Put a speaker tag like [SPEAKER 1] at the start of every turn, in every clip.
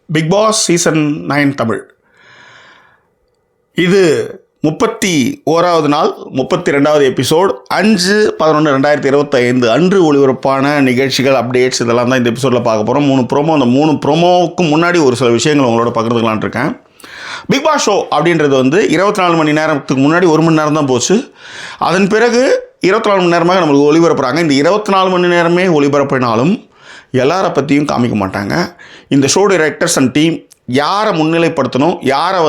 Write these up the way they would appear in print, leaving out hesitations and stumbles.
[SPEAKER 1] Big Boss season 9 Tamil. இது 31வது நாள், 32வது episode, 5/11/2025 அன்று ஒளிபரப்பான நிகழ்ச்சிகள், அப்டேட்ஸ் இதெல்லாம் தான் இந்த எபிசோடில் பார்க்க போகிறோம். 3 ப்ரோமோ. அந்த 3 ப்ரோமோவுக்கு முன்னாடி ஒரு சில விஷயங்கள் உங்களோட பகிர்ந்துக்கலான் இருக்கேன். பிக் பாஸ் ஷோ அப்படின்றது 24 மணி நேரத்துக்கு முன்னாடி 1 மணி நேரம் தான் போச்சு. அதன் பிறகு 24 மணி நேரமாக நம்மளுக்கு ஒளிபரப்புகிறாங்க. இந்த 24 மணி நேரமே ஒளிபரப்பினாலும் எல்லாரை பற்றியும் காமிக்க மாட்டாங்க. இந்த ஷோ டைரக்டர்ஸ் அண்ட் டீம் யாரை முன்னிலைப்படுத்தணும், யாரை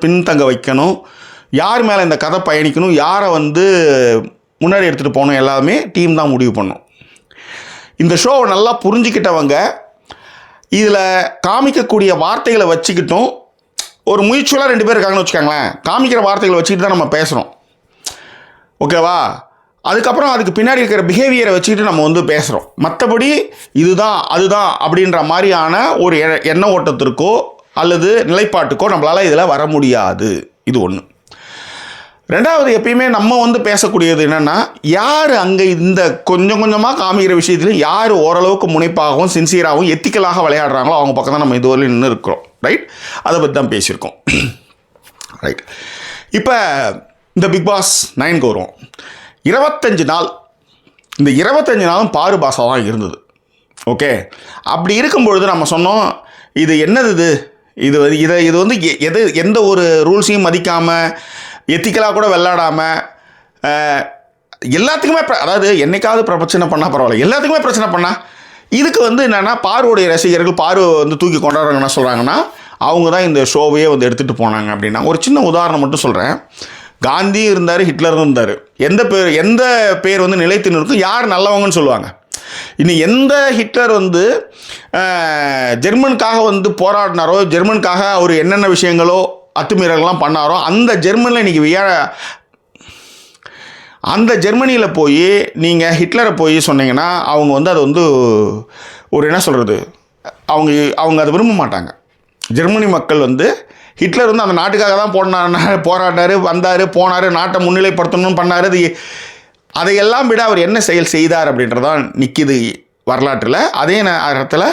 [SPEAKER 1] பின்தங்க வைக்கணும், யார் மேலே இந்த கதை பயணிக்கணும், யாரை முன்னாடி எடுத்துகிட்டு போகணும், எல்லாமே டீம் தான் முடிவு பண்ணும். இந்த ஷோவை நல்லா புரிஞ்சிக்கிட்டவங்க இதில் காமிக்கக்கூடிய வார்த்தைகளை வச்சுக்கிட்டும், ஒரு மியூச்சுவலாக 2 பேர் இருக்காங்கன்னு வச்சுக்கோங்களேன், காமிக்கிற வார்த்தைகளை வச்சுக்கிட்டு தான் நம்ம பேசுகிறோம், ஓகேவா? அதுக்கப்புறம் அதுக்கு பின்னாடி இருக்கிற பிஹேவியரை வச்சுக்கிட்டு நம்ம பேசுகிறோம். மற்றபடி இதுதான் அதுதான் அப்படின்ற மாதிரியான ஒரு எண்ண ஓட்டத்திற்கோ அல்லது நிலைப்பாட்டுக்கோ நம்மளால் இதில் வர முடியாது. இது ஒன்று. ரெண்டாவது, எப்பயுமே நம்ம பேசக்கூடியது என்னென்னா, யார் அங்கே இந்த கொஞ்சம் கொஞ்சமாக காமிக்கிற விஷயத்தில் யார் ஓரளவுக்கு முனைப்பாகவும் சின்சியராகவும் எத்திக்கலாக விளையாடுறாங்களோ அவங்க பக்கம் தான் நம்ம இதுவரை நின்று இருக்கிறோம். ரைட்? அதை பற்றி தான் பேசியிருக்கோம். ரைட். இப்போ இந்த பிக் பாஸ் 9க்கு வருவோம். 25 நாள், இந்த 25 நாளும் பாரு பாசா தான் இருந்தது. ஓகே, அப்படி இருக்கும்பொழுது நம்ம சொன்னோம், இது என்னது, இது எந்த ஒரு ரூல்ஸையும் மதிக்காமல், எத்திக்கலாக கூட விளையாடாமல், எல்லாத்துக்குமே அதாவது என்னைக்காவது பிரச்சனை பண்ணால் பரவாயில்ல, எல்லாத்துக்குமே பிரச்சனை பண்ணால் இதுக்கு என்னென்னா, பாருடைய ரசிகர்கள் பாரு தூக்கி கொண்டாடுறாங்க. என்ன சொல்கிறாங்கன்னா, அவங்க தான் இந்த ஷோவையே எடுத்துகிட்டு போனாங்க அப்படின்னா. ஒரு சின்ன உதாரணம் மட்டும் சொல்கிறேன். காந்தியும் இருந்தார், ஹிட்லரும் இருந்தார். எந்த பேர் நிலைத்து நிற்கும், யார் நல்லவங்கன்னு சொல்லுவாங்க. இனி எந்த ஹிட்லர் ஜெர்மனுக்காக போராடினாரோ, ஜெர்மனுக்காக அவர் என்னென்ன விஷயங்களோ அத்துமீறல்கள்லாம் பண்ணாரோ, அந்த ஜெர்மனியில் இன்றைக்கி அந்த ஜெர்மனியில் போய் நீங்கள் ஹிட்லரை போய் சொன்னீங்கன்னா அவங்க அதை ஒரு என்ன சொல்கிறது, அவங்க அதை விரும்ப மாட்டாங்க. ஜெர்மனி மக்கள் ஹிட்லர் அந்த நாட்டுக்காக தான் போராடினார், வந்தார், போனார், நாட்டை முன்னிலைப்படுத்தணும்னு பண்ணார். அதையெல்லாம் விட அவர் என்ன செயல் செய்தார் அப்படின்றதான் நிற்கிது வரலாற்றில். அதே நேரத்தில்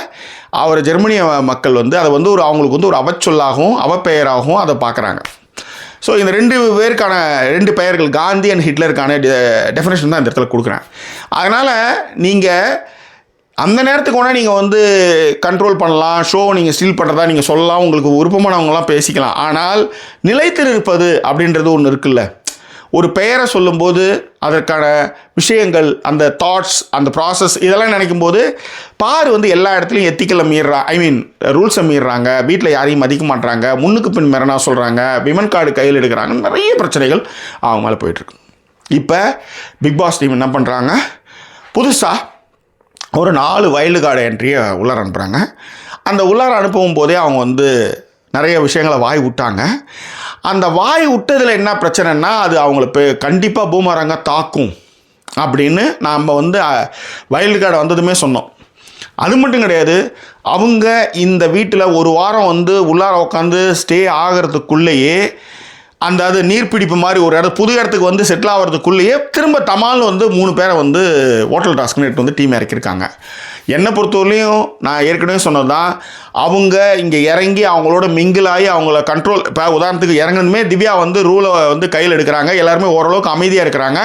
[SPEAKER 1] அவர் ஜெர்மனிய மக்கள் அதை அவங்களுக்கு ஒரு அவச்சொல்லாகவும் அவப்பெயராகவும் அதை பார்க்குறாங்க. ஸோ இந்த 2 பேருக்கான 2 பெயர்கள், காந்தி அண்ட் ஹிட்லருக்கான டெஃபினேஷன் தான் இந்த இடத்துல கொடுக்குறேன். அதனால் நீங்கள் அந்த நேரத்துக்கு ஒன்றா நீங்கள் கண்ட்ரோல் பண்ணலாம், ஷோ நீங்கள் ஸ்டீல் பண்ணுறதா நீங்கள் சொல்லலாம், உங்களுக்கு விருப்பமானவங்களாம் பேசிக்கலாம். ஆனால் நிலைத்து இருப்பது அப்படின்றது ஒன்று இருக்குல்ல. ஒரு பெயரை சொல்லும்போது அதற்கான விஷயங்கள், அந்த தாட்ஸ், அந்த ப்ராசஸ் இதெல்லாம் நினைக்கும்போது பாரு எல்லா இடத்துலையும் எத்திக்கலை ரூல்ஸை மீறுறாங்க, வீட்டில் யாரையும் மதிக்க மாட்டுறாங்க, முன்னுக்கு பின் மெரனா சொல்கிறாங்க, விமன் கார்டு கையில் எடுக்கிறாங்க, நிறைய பிரச்சனைகள் அவங்க மேலே போயிட்டுருக்கு. இப்போ பிக் பாஸ் டீம் என்ன பண்ணுறாங்க, புதுசாக ஒரு 4 வைல்டு கார்டு என்ட்ரியை உள்ளார அனுப்புகிறாங்க. அந்த உள்ளார அனுப்பும் போதே அவங்க நிறைய விஷயங்களை வாய் விட்டாங்க. அந்த வாய் விட்டதில் என்ன பிரச்சனைன்னா, அது அவங்கள கண்டிப்பாக பூமராங்க தாக்கும் அப்படின்னு நாம் வைல்டு கார்டு வந்ததுமே சொன்னோம். அது மட்டும் கிடையாது, அவங்க இந்த வீட்டில் ஒரு வாரம் உள்ளார உட்காந்து ஸ்டே ஆகிறதுக்குள்ளேயே அது நீர்பிடிப்பு மாதிரி ஒரு புது இடத்துக்கு செட்டில் ஆகிறதுக்குள்ளேயே திரும்ப தமால் 3 பேரை ஹோட்டல் டாஸ்க்னு டீம் இறக்கியிருக்காங்க. என்னை பொறுத்தவரையிலையும் நான் ஏற்கனவே சொன்னது தான், அவங்க இங்கே இறங்கி அவங்களோட மிங்கிளாகி அவங்கள கண்ட்ரோல், இப்போ உதாரணத்துக்கு இறங்கணுமே திவ்யா ரூலை கையில் எடுக்கிறாங்க, எல்லாருமே ஓரளவுக்கு அமைதியாக இருக்கிறாங்க.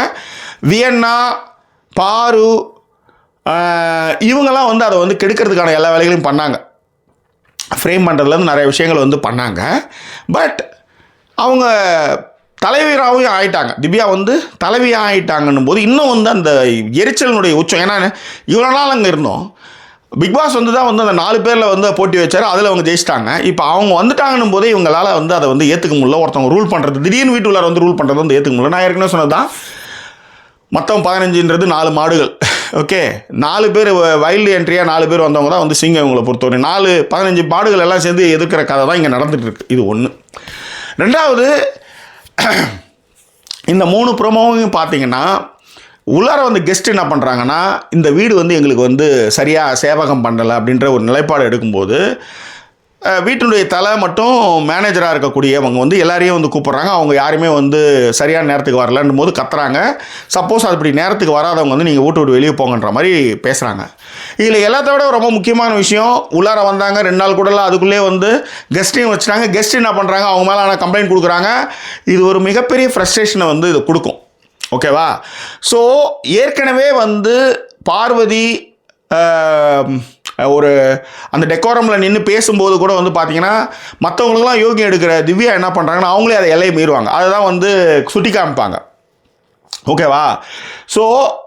[SPEAKER 1] வியன்னா, பாரு, இவங்கெல்லாம் அதை கெடுக்கிறதுக்கான எல்லா வேலைகளையும் பண்ணாங்க. ஃப்ரேம் பண்ணுறதுலேருந்து நிறைய விஷயங்கள் பண்ணாங்க. பட் அவங்க தலைவராகவும் ஆகிட்டாங்க. திவ்யா தலைவியாக ஆகிட்டாங்கன்னும் போது இன்னும் அந்த எரிச்சலினுடைய உச்சம். ஏன்னா இவ்வளோ நாள் அங்கே இருந்தோம், பிக் பாஸ் தான் அந்த 4 பேரில் போட்டி வச்சார், அதில் அவங்க ஜெயிச்சிட்டாங்க. இப்போ அவங்க வந்துட்டாங்கன்னும் போதே இவங்களால் அதை ஏற்றுக்க முடியல. ஒருத்தவங்க ரூல் பண்ணுறது, திடீர்னு வீட்டுள்ளார ரூல் பண்ணுறது ஏற்றுக்க முடியல. நான் ஏற்கனவே சொன்னது தான், மொத்தம் 15ன்றது 4 மாடுகள். ஓகே, 4 பேர் வைல்டு என்ட்ரியாக 4 பேர் வந்தவங்க தான் சிங்கம். இவங்களை பொறுத்தவரை 15 மாடுகள் எல்லாம் சேர்ந்து எதிர்க்கிற கதை தான் இங்கே நடந்துகிட்டு இருக்குது. இது ஒன்று. ரெண்டாவது, இந்த 3 ப்ரோமோவையும் பார்த்தீங்கன்னா உள்ளார கெஸ்ட் என்ன பண்ணுறாங்கன்னா, இந்த வீடு எங்களுக்கு சரியாக சேவகம் பண்ணலை அப்படின்ற ஒரு நிலைப்பாடு எடுக்கும்போது வீட்டினுடைய தலை மட்டும் மேனேஜராக இருக்கக்கூடியவங்க வந்து எல்லாரையும் வந்து கூப்பிட்றாங்க. அவங்க யாருமே வந்து சரியான நேரத்துக்கு வரலன்னும் போது கத்துறாங்க. சப்போஸ் அது இப்படி நேரத்துக்கு வராதவங்க வந்து நீங்கள் வீட்டு விட்டு வெளியே போங்கன்ற மாதிரி பேசுகிறாங்க. இதில் எல்லாத்த விட ரொம்ப முக்கியமான விஷயம், உள்ளார வந்தாங்க 2 நாள் கூடலாம், அதுக்குள்ளே வந்து கெஸ்ட்டையும் வச்சுட்டாங்க. கெஸ்ட் என்ன பண்ணுறாங்க, அவங்க மேலே ஆனால் கம்ப்ளைண்ட் கொடுக்குறாங்க. இது ஒரு மிகப்பெரிய ஃப்ரஸ்ட்ரேஷனை வந்து இது கொடுக்கும். ஓகேவா? ஸோ ஏற்கனவே வந்து பார்வதி ஒரு அந்த டெக்கோரமில் நின்று பேசும்போது கூட வந்து பார்த்தீங்கன்னா மற்றவங்களுக்குலாம் யோகியம் எடுக்கிற திவ்யா என்ன பண்ணுறாங்கன்னா அவங்களே அதை எல்லையை மீறுவாங்க. அதை தான் வந்து சுட்டி காமிப்பாங்க. ஓகேவா? ஸோ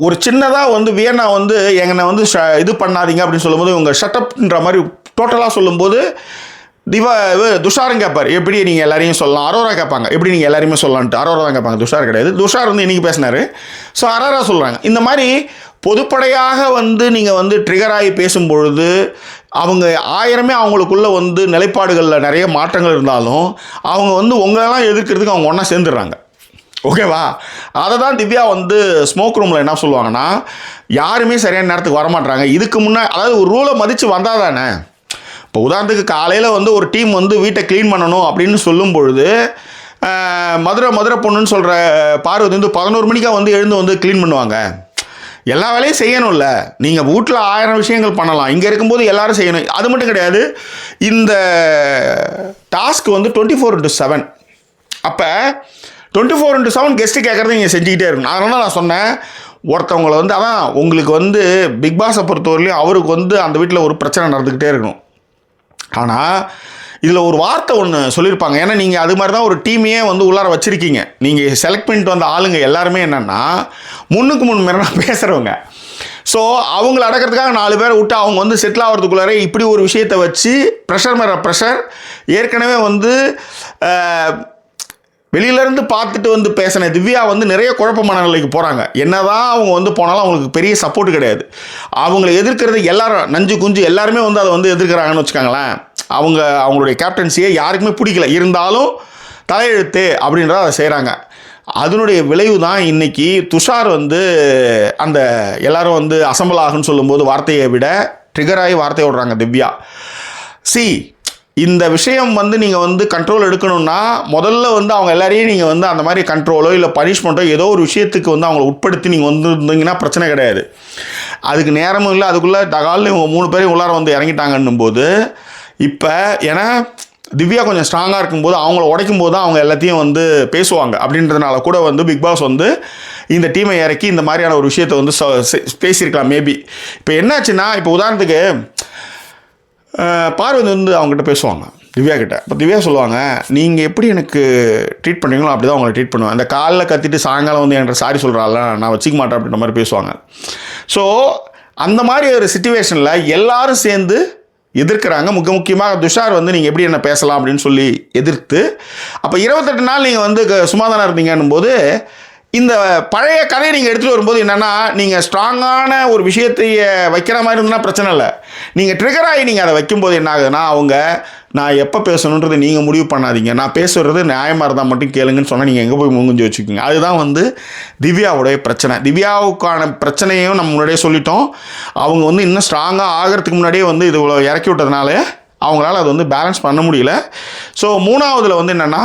[SPEAKER 1] ஒரு சின்னதாக வந்து வியன்னா வந்து எங்களை வந்து இது பண்ணாதீங்க அப்படின்னு சொல்லும்போது இவங்க ஷட்டப்ன்ற மாதிரி டோட்டலாக சொல்லும்போது துஷாரும் கேட்பார், எப்படி நீங்கள் எல்லாரையும் சொல்லலாம். அரோரா கேட்பாங்க, எப்படி நீங்கள் எல்லாரையுமே சொல்லலான்ட்டு. அரோரா தான் கேட்பாங்க, துஷார் கிடையாது. துஷார் வந்து இன்றைக்கி பேசினார். ஸோ அரோரா சொல்கிறாங்க. இந்த மாதிரி பொதுப்படையாக வந்து நீங்கள் வந்து ட்ரிகர் ஆகி பேசும்பொழுது அவங்க ஆயிரமே அவங்களுக்குள்ள வந்து நிலைப்பாடுகளில் நிறைய மாற்றங்கள் இருந்தாலும் அவங்க வந்து உங்களெல்லாம் எதிர்க்கிறதுக்கு அவங்க ஒன்றா சேர்ந்துடுறாங்க. ஓகேவா? அதை தான் திவ்யா வந்து ஸ்மோக் ரூமில் என்ன சொல்லுவாங்கன்னா, யாருமே சரியான நேரத்துக்கு வரமாட்டாங்க. இதுக்கு முன்னாடி அதாவது ஒரு ரூலை மதித்து வந்தால் தானே. இப்போ உதாரணத்துக்கு காலையில் வந்து ஒரு டீம் வந்து வீட்டை க்ளீன் பண்ணணும் அப்படின்னு சொல்லும் பொழுது மதுரை பொண்ணுன்னு சொல்கிற பார்வதி வந்து 11 மணிக்காக வந்து எழுந்து வந்து க்ளீன் பண்ணுவாங்க. எல்லா வேலையும் செய்யணும்ல. நீங்கள் வீட்டில் 1000 விஷயங்கள் பண்ணலாம், இங்கே இருக்கும்போது எல்லோரும் செய்யணும். அது மட்டும் கிடையாது, இந்த டாஸ்க் வந்து 24/7. அப்போ 24/7 கெஸ்ட்டு கேட்குறத நீங்கள் செஞ்சுக்கிட்டே இருக்கணும். அதனால தான் நான் சொன்னேன், ஒருத்தவங்களை வந்து அதான் உங்களுக்கு வந்து பிக் பாஸை பொறுத்தவரையிலையும் அவருக்கு வந்து அந்த வீட்டில் ஒரு பிரச்சனை நடந்துக்கிட்டே இருக்கணும். ஆனால் இதில் ஒரு வார்த்தை ஒன்று சொல்லியிருப்பாங்க. ஏன்னா நீங்கள் அது மாதிரி தான் ஒரு டீமையே வந்து உள்ளார வச்சுருக்கீங்க. நீங்கள் செலக்ட் பண்ணிட்டு வந்த ஆளுங்க எல்லாருமே என்னென்னா முன்னுக்கு முன்னுக்கு பேசுகிறவங்க. ஸோ அவங்கள அடக்கிறதுக்காக 4 பேரை விட்டு அவங்க வந்து செட்டில் ஆகிறதுக்குள்ளாரே இப்படி ஒரு விஷயத்தை வச்சு ப்ரெஷர் மேலே ப்ரெஷர். ஏற்கனவே வந்து வெளியிலேருந்து பார்த்துட்டு வந்து பேசின திவ்யா வந்து நிறைய குழப்ப மனநிலைக்கு போகிறாங்க. என்ன தான் அவங்க வந்து போனாலும் அவங்களுக்கு பெரிய சப்போர்ட் கிடையாது. அவங்களை எதிர்க்கிறது எல்லாரும் நஞ்சு குஞ்சு எல்லாருமே வந்து அதை வந்து எதிர்க்கிறாங்கன்னு வச்சுக்காங்களேன். அவங்களுடைய கேப்டன்சியை யாருக்குமே பிடிக்கல, இருந்தாலும் தலையெழுத்து அப்படின்றத அதை செய்கிறாங்க. அதனுடைய விளைவு தான் இன்றைக்கி துஷார் வந்து அந்த எல்லாரும் வந்து அசம்பிள் ஆகுன்னு சொல்லும்போது வார்த்தையை விட ட்ரிகராகி வார்த்தையை விடுறாங்க திவ்யா. இந்த விஷயம் வந்து நீங்கள் வந்து கண்ட்ரோல் எடுக்கணும்னா முதல்ல வந்து அவங்க எல்லாரையும் நீங்கள் வந்து அந்த மாதிரி கண்ட்ரோலோ இல்லை பனிஷ்மெண்ட்டோ ஏதோ ஒரு விஷயத்துக்கு வந்து அவங்கள உட்படுத்தி நீங்கள் வந்து இருந்தீங்கன்னா பிரச்சனை கிடையாது. அதுக்கு நேரமும் இல்லை. அதுக்குள்ளே தகால்னு இவங்க 3 பேரையும் உள்ளார வந்து இறங்கிட்டாங்கன்னும் போது இப்போ ஏன்னா திவ்யா கொஞ்சம் ஸ்ட்ராங்காக இருக்கும்போது அவங்கள உடைக்கும் போது தான் அவங்க எல்லாத்தையும் வந்து பேசுவாங்க. அப்படின்றதுனால கூட வந்து பிக் பாஸ் வந்து இந்த டீமை இறக்கி இந்த மாதிரியான ஒரு விஷயத்தை வந்து பேசியிருக்கலாம் மேபி. இப்போ என்னாச்சுன்னா, இப்போ உதாரணத்துக்கு பார்வதி வந்து அவங்ககிட்ட பேசுவாங்க திவ்யா கிட்ட. இப்போ திவ்யா சொல்லுவாங்க, நீங்கள் எப்படி எனக்கு ட்ரீட் பண்ணுறீங்களோ அப்படி தான் அவங்களை ட்ரீட் பண்ணுவேன். அந்த காலில் கத்திட்டு சாயங்காலம் வந்து என்கிட்ட சாரி சொல்கிறாள், நான் வச்சிக்க மாட்டேன் அப்படின்ற மாதிரி பேசுவாங்க. ஸோ அந்த மாதிரி ஒரு சிச்சுவேஷனில் எல்லாரும் சேர்ந்து எதிர்க்கிறாங்க. முக்கியமாக துஷார் வந்து நீங்கள் எப்படி என்ன பேசலாம் அப்படின்னு சொல்லி எதிர்த்து, அப்போ 28 நாள் நீங்கள் வந்து சும்மா தானே இருந்தீங்கன்னும் போது இந்த பழைய கதையை நீங்கள் எடுத்துகிட்டு வரும்போது என்னென்னா, நீங்கள் ஸ்ட்ராங்கான ஒரு விஷயத்தை வைக்கிற மாதிரி இருந்ததுன்னா பிரச்சனை இல்லை. நீங்கள் ட்ரிகராகி நீங்கள் அதை வைக்கும்போது என்ன ஆகுதுன்னா, அவங்க நான் எப்போ பேசணுன்றது நீங்கள் முடிவு பண்ணாதீங்க, நான் பேசுகிறது நியாயமாக இருந்தால் மட்டும் கேளுங்கன்னு சொன்னால் நீங்கள் எங்கே போய் முங்குஞ்சி வச்சுக்கோங்க. அதுதான் வந்து திவ்யாவுடைய பிரச்சனை. திவ்யாவுக்கான பிரச்சனையும் நம்ம முன்னாடியே சொல்லிட்டோம். அவங்க வந்து இன்னும் ஸ்ட்ராங்காக ஆகிறதுக்கு முன்னாடியே வந்து இது இறக்கி விட்டதுனால அவங்களால அது வந்து பேலன்ஸ் பண்ண முடியல. ஸோ 3ஆவதுல வந்து என்னென்னா,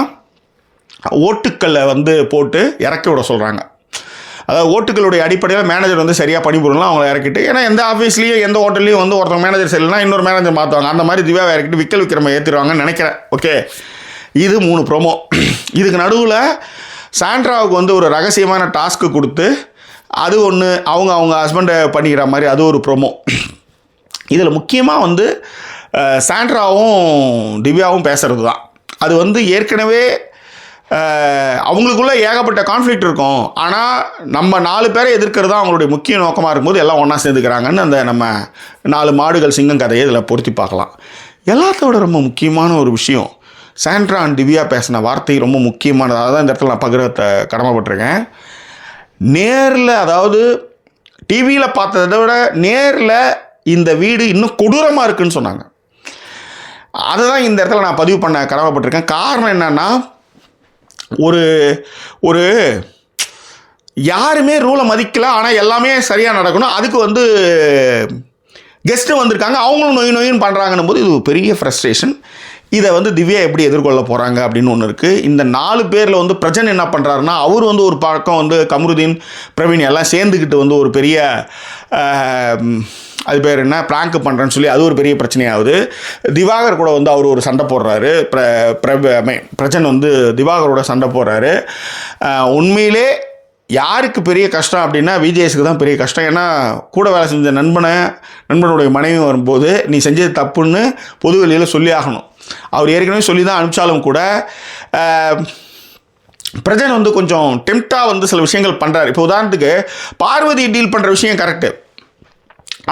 [SPEAKER 1] ஓட்டுக்களை வந்து போட்டு இறக்கி விட சொல்கிறாங்க. அதாவது ஓட்டுகளுடைய அடிப்படையில் மேனேஜர் வந்து சரியாக பணிபுரியலாம் அவங்கள இறக்கிட்டு, ஏன்னா எந்த ஆஃபீஸ்லேயும் எந்த ஹோட்டல்லையும் வந்து ஒருத்தவங்க மேனேஜர் சரியில்லைனா இன்னொரு மேனேஜர் மாற்றுவாங்க. அந்த மாதிரி திவ்யாவை இறக்கிட்டு விக்கல் விக்ரம ஏற்றிடுவாங்கன்னு நினைக்கிறேன். ஓகே, இது 3 ப்ரோமோ. இதுக்கு நடுவில் சாண்ட்ராவுக்கு வந்து ஒரு ரகசியமான டாஸ்க்கு கொடுத்து அது ஒன்று அவங்க ஹஸ்பண்டை பண்ணிக்கிற மாதிரி அது ஒரு ப்ரோமோ. இதில் முக்கியமாக வந்து சாண்ட்ராவும் திவ்யாவும் பேசுகிறது தான். அது வந்து ஏற்கனவே அவங்களுக்குள்ள ஏகப்பட்ட கான்ஃப்ளிக்ட் இருக்கும். ஆனால் நம்ம 4 பேரை எதிர்க்கிறது தான் அவங்களுடைய முக்கிய நோக்கமாக இருக்கும்போது எல்லாம் ஒன்றா சேர்ந்துக்கிறாங்கன்னு அந்த நம்ம 4 மாடுகள் சிங்கம் கதையை இதில் பொருத்தி பார்க்கலாம். எல்லாத்தோட ரொம்ப முக்கியமான ஒரு விஷயம், சாண்ட்ரா அண்ட் திவ்யா பேசின வார்த்தை ரொம்ப முக்கியமானது. அதான் இந்த இடத்துல நான் பகிர கடமைப்பட்டிருக்கேன். நேரில், அதாவது டிவியில் பார்த்ததை விட நேரில் இந்த வீடு இன்னும் கொடூரமாக இருக்குதுன்னு சொன்னாங்க. அதுதான் இந்த இடத்துல நான் பதிவு பண்ண கடமைப்பட்டிருக்கேன். காரணம் என்னென்னா, ஒரு யாருமே ரூலை மதிக்கல, ஆனால் எல்லாமே சரியாக நடக்கணும். அதுக்கு வந்து கெஸ்ட்டு வந்திருக்காங்க, அவங்களும் நொயின்னு பண்ணுறாங்கன்னும் போது இது ஒரு பெரிய ஃப்ரஸ்ட்ரேஷன். இதை வந்து திவ்யா எப்படி எதிர்கொள்ள போகிறாங்க அப்படின்னு ஒன்று இருக்குது. இந்த 4 பேரில் வந்து பிரஜன் என்ன பண்ணுறாருன்னா, அவர் வந்து ஒரு பக்கம் வந்து கமருதீன், பிரவீன் எல்லாம் சேர்ந்துக்கிட்டு வந்து ஒரு பெரிய அது பேர் என்ன ப்ராங்க் பண்ணுறேன்னு சொல்லி அது ஒரு பெரிய பிரச்சனையாகுது. திவாகர் கூட வந்து அவர் ஒரு சண்டை போடுறாரு. பிரஜன் வந்து திவாகரோட சண்டை போடுறாரு. உண்மையிலே யாருக்கு பெரிய கஷ்டம் அப்படின்னா விஜேஎஸ்க்கு தான் பெரிய கஷ்டம். ஏன்னா கூட வேலை செஞ்ச நண்பனுடைய மனைவி வரும்போது நீ செஞ்சது தப்புன்னு பொது வெளியில் சொல்லி ஆகணும். அவர் ஏற்கனவே சொல்லி தான் அனுப்பிச்சாலும் கூட பிரஜன் வந்து கொஞ்சம் டெம்ப்டாக வந்து சில விஷயங்கள் பண்ணுறாரு. இப்போ உதாரணத்துக்கு பார்வதி டீல் பண்ணுற விஷயம் கரெக்டு,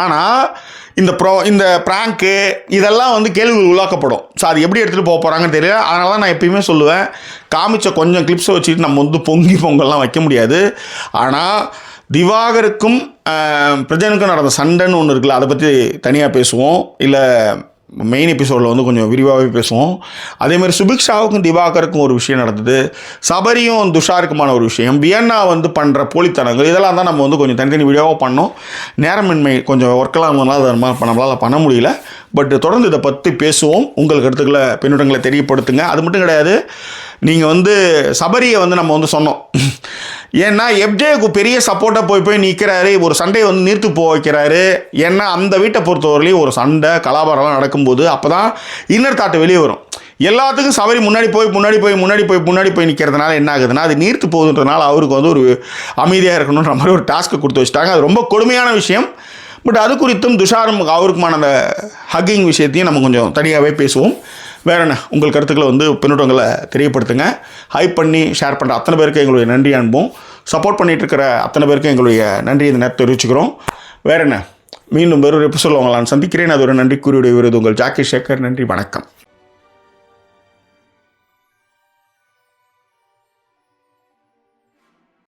[SPEAKER 1] ஆனால் இந்த ப்ராங்க்கு இதெல்லாம் வந்து கேள்விகள் உள்ளாக்கப்படும். ஸோ அது எப்படி எடுத்துகிட்டு போக போகிறாங்கன்னு தெரியல. அதனால தான் நான் எப்பயுமே சொல்லுவேன், காமிச்ச கொஞ்சம் கிளிப்ஸை வச்சுட்டு நம்ம வந்து பொங்கல்லாம் வைக்க முடியாது. ஆனால் திவாகருக்கும் பிரஜனுக்கும் நடந்த சண்டைன்னு ஒன்று இருக்குல்ல, அதை பற்றி தனியாக பேசுவோம், இல்லை மெயின் எபிசோடில் வந்து கொஞ்சம் விரிவாகவே பேசுவோம். அதேமாதிரி சுபிக்ஷாவுக்கும் திவாகருக்கும் ஒரு விஷயம் நடந்தது, சபரியும் துஷாருக்குமான ஒரு விஷயம், வியன்னா வந்து பண்ணுற போலித்தனங்கள், இதெல்லாம் தான் நம்ம வந்து கொஞ்சம் தனித்தனி வீடியோவாக பண்ணோம். நேரமின்மை கொஞ்சம் ஒர்க்கெல்லாம் நம்மளால் பண்ண முடியல. பட் தொடர்ந்து இதை பற்றி பேசுவோம். உங்கள் கருத்துக்களை பின்னூட்டங்களை தெரியப்படுத்துங்க. அது மட்டும் கிடையாது, நீங்கள் வந்து சபரியை வந்து நம்ம வந்து சொன்னோம். ஏன்னா எஃப்ஜேக்கு பெரிய சப்போர்ட்டாக போய் நிற்கிறாரு, ஒரு சண்டையை வந்து நீர்த்து போக வைக்கிறாரு. ஏன்னா அந்த வீட்டை பொறுத்தவரையிலையும் ஒரு சண்டை கலாபாரம்லாம் நடக்கும்போது அப்போ தான் இன்னர் தாட்டு வெளியே வரும். எல்லாத்துக்கும் சபரி முன்னாடி போய் நிற்கிறதுனால என்ன ஆகுதுன்னா, அது நீர்த்து போகுதுன்றதுனால அவருக்கு வந்து ஒரு அமைதியாக இருக்கணுன்ற மாதிரி ஒரு டாஸ்க்கை கொடுத்து வச்சுட்டாங்க. அது ரொம்ப கொடுமையான விஷயம். பட் அது குறித்தும் துஷாரும் அவருக்குமான அந்த ஹக்கிங் விஷயத்தையும் நம்ம கொஞ்சம் தனியாகவே பேசுவோம். வேறு என்ன, உங்கள் கருத்துக்களை வந்து பின்னூட்டங்களை தெரியப்படுத்துங்க. ஹைப் பண்ணி ஷேர் பண்ணுற அத்தனை பேருக்கு எங்களுடைய நன்றி அனுப்புவோம். சப்போர்ட் பண்ணிகிட்டு இருக்கிற அத்தனை பேருக்கு எங்களுடைய நன்றி இந்த நேரத்தை தெரிவிச்சுக்கிறோம். வேறு என்ன, மீண்டும் வேறொரு எபிசோடில் உங்களை நான் சந்திக்கிறேன். அது ஒரு நன்றி கூறியுடைய விருது உங்கள் ஜாக்கி சேகர். நன்றி, வணக்கம்.